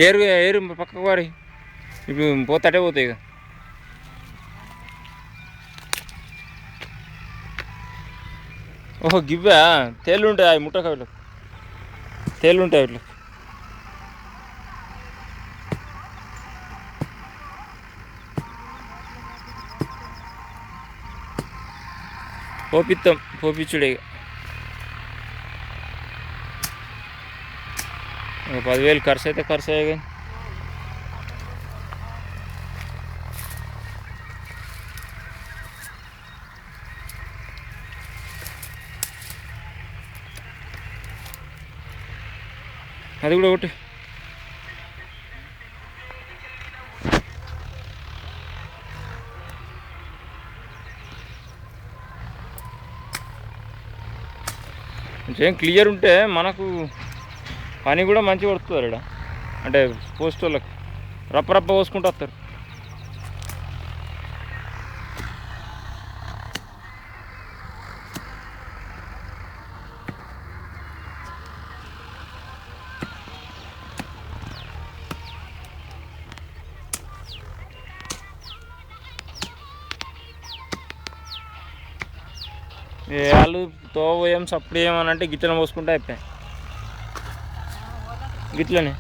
ఏరు ఏరు పక్కకు వారి ఇప్పుడు పోతాటే పోతాయి ఇక. ఓహో గివ్వా తేళ్ళు ఉంటాయి అవి ముట్టకాయలు, తేళ్ళు ఉంటాయి ఇట్లా. పోపిస్తాం, పోపించుడే ఇక. 10,000 ఖర్చు అయితే ఖర్చు అయ్యా కానీ అది కూడా ఒకటి. కొంచెం క్లియర్ ఉంటే మనకు పని కూడా మంచిగా వస్తుంది ఇక్కడ. అంటే పోస్ట్ వాళ్ళకి రప్ప పోసుకుంటూ వస్తారు. వాళ్ళు తోవ ఏం సప్పుడు ఏమనంటే గిట్లనే పోసుకుంటే అయిపోయాయి, గిట్లనే.